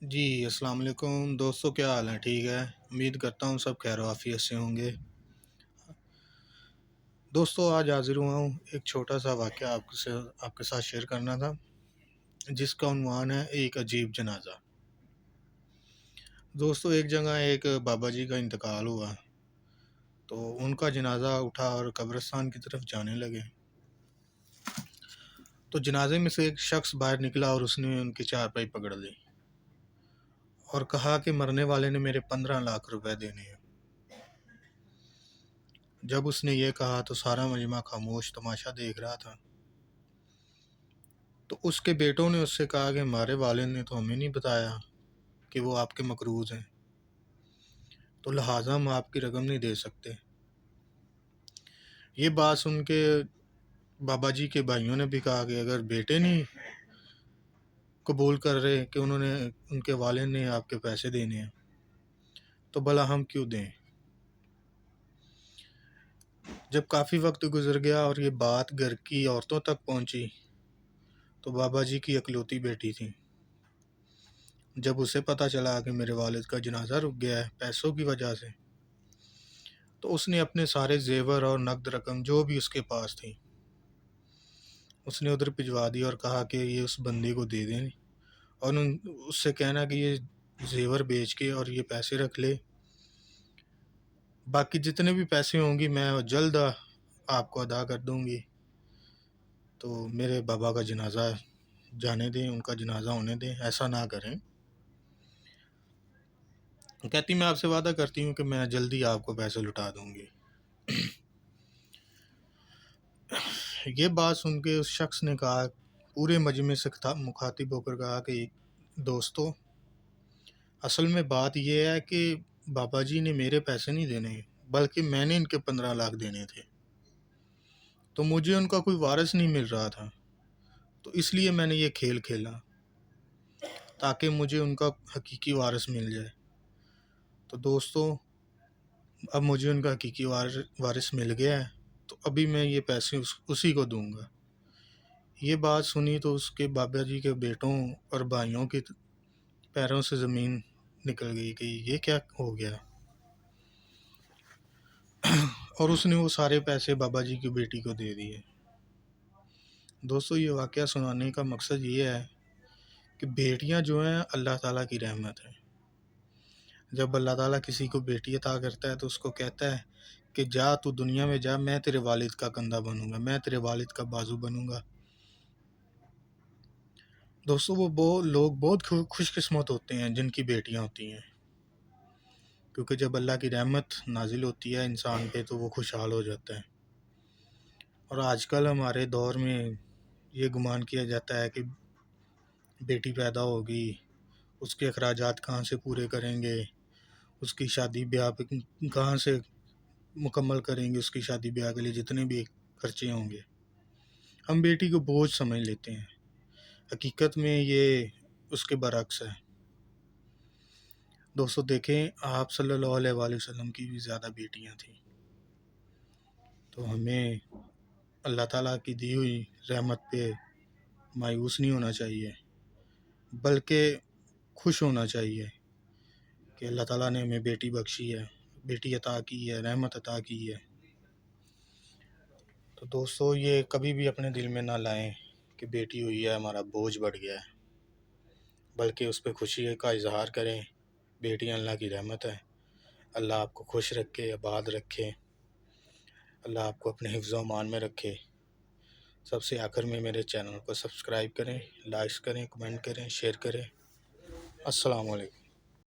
جی السلام علیکم دوستوں، کیا حال ہے؟ ٹھیک ہے، امید کرتا ہوں سب خیر و عافیت سے ہوں گے۔ دوستوں، آج حاضر ہوا ہوں ایک چھوٹا سا واقعہ آپ کے ساتھ شیئر کرنا تھا، جس کا عنوان ہے ایک عجیب جنازہ۔ دوستوں، ایک جگہ ایک بابا جی کا انتقال ہوا، تو ان کا جنازہ اٹھا اور قبرستان کی طرف جانے لگے، تو جنازے میں سے ایک شخص باہر نکلا اور اس نے ان کی چارپائی پکڑ لی اور کہا کہ مرنے والے نے میرے 15 لاکھ روپے دینے ہیں۔ جب اس نے یہ کہا تو سارا مجمع خاموش تماشا دیکھ رہا تھا۔ تو اس کے بیٹوں نے اس سے کہا کہ ہمارے والد نے تو ہمیں نہیں بتایا کہ وہ آپ کے مقروض ہیں، تو لہٰذا ہم آپ کی رقم نہیں دے سکتے۔ یہ بات سن کے بابا جی کے بھائیوں نے بھی کہا کہ اگر بیٹے نہیں قبول کر رہے کہ ان کے والد نے آپ کے پیسے دینے ہیں، تو بھلا ہم کیوں دیں؟ جب کافی وقت گزر گیا اور یہ بات گھر کی عورتوں تک پہنچی، تو بابا جی کی اکلوتی بیٹی تھی، جب اسے پتہ چلا کہ میرے والد کا جنازہ رک گیا ہے پیسوں کی وجہ سے، تو اس نے اپنے سارے زیور اور نقد رقم جو بھی اس کے پاس تھی، اس نے ادھر بھجوا دی اور کہا کہ یہ اس بندے کو دے دیں، اور اس سے کہنا کہ یہ زیور بیچ کے اور یہ پیسے رکھ لے، باقی جتنے بھی پیسے ہوں گی میں جلد آپ کو ادا کر دوں گی۔ تو میرے بابا کا جنازہ جانے دیں، ان کا جنازہ ہونے دیں، ایسا نہ کریں۔ کہتی میں آپ سے وعدہ کرتی ہوں کہ میں جلدی آپ کو پیسے لوٹا دوں گی۔ یہ بات سن کے اس شخص نے کہا، پورے مجمع سے مخاطب ہو کر کہا کہ دوستو، اصل میں بات یہ ہے کہ بابا جی نے میرے پیسے نہیں دینے، بلکہ میں نے ان کے 15 لاکھ دینے تھے، تو مجھے ان کا کوئی وارث نہیں مل رہا تھا، تو اس لیے میں نے یہ کھیل کھیلا تاکہ مجھے ان کا حقیقی وارث مل جائے۔ تو دوستو، اب مجھے ان کا حقیقی وارث مل گیا ہے، تو ابھی میں یہ پیسے اسی کو دوں گا۔ یہ بات سنی تو اس کے بابا جی کے بیٹوں اور بھائیوں کے پیروں سے زمین نکل گئی کہ یہ کیا ہو گیا، اور اس نے وہ سارے پیسے بابا جی کی بیٹی کو دے دیے۔ دوستو، یہ واقعہ سنانے کا مقصد یہ ہے کہ بیٹیاں جو ہیں اللہ تعالیٰ کی رحمت ہے۔ جب اللہ تعالیٰ کسی کو بیٹی عطا کرتا ہے تو اس کو کہتا ہے کہ جا تو دنیا میں جا، میں تیرے والد کا کندھا بنوں گا، میں تیرے والد کا بازو بنوں گا۔ دوستو، وہ لوگ بہت خوش قسمت ہوتے ہیں جن کی بیٹیاں ہوتی ہیں، کیونکہ جب اللہ کی رحمت نازل ہوتی ہے انسان پہ تو وہ خوشحال ہو جاتا ہے۔ اور آج کل ہمارے دور میں یہ گمان کیا جاتا ہے کہ بیٹی پیدا ہوگی، اس کے اخراجات کہاں سے پورے کریں گے، اس کی شادی بیاہ پہ کہاں سے مکمل کریں گے، اس کی شادی بیاہ کے لیے جتنے بھی خرچے ہوں گے، ہم بیٹی کو بوجھ سمجھ لیتے ہیں۔ حقیقت میں یہ اس کے برعکس ہے۔ دوستو دیکھیں، آپ صلی اللہ علیہ وآلہ وسلم کی بھی زیادہ بیٹیاں تھیں، تو ہمیں اللہ تعالیٰ کی دی ہوئی رحمت پہ مایوس نہیں ہونا چاہیے، بلکہ خوش ہونا چاہیے کہ اللہ تعالیٰ نے ہمیں بیٹی بخشی ہے، بیٹی عطا کی ہے، رحمت عطا کی ہے۔ تو دوستو، یہ کبھی بھی اپنے دل میں نہ لائیں کہ بیٹی ہوئی ہے ہمارا بوجھ بڑھ گیا ہے، بلکہ اس پہ خوشی کا اظہار کریں۔ بیٹی اللہ کی رحمت ہے۔ اللہ آپ کو خوش رکھے، آباد رکھے، اللہ آپ کو اپنے حفظ و امان میں رکھے۔ سب سے آخر میں میرے چینل کو سبسکرائب کریں، لائک کریں، کمنٹ کریں، شیئر کریں۔ السلام علیکم۔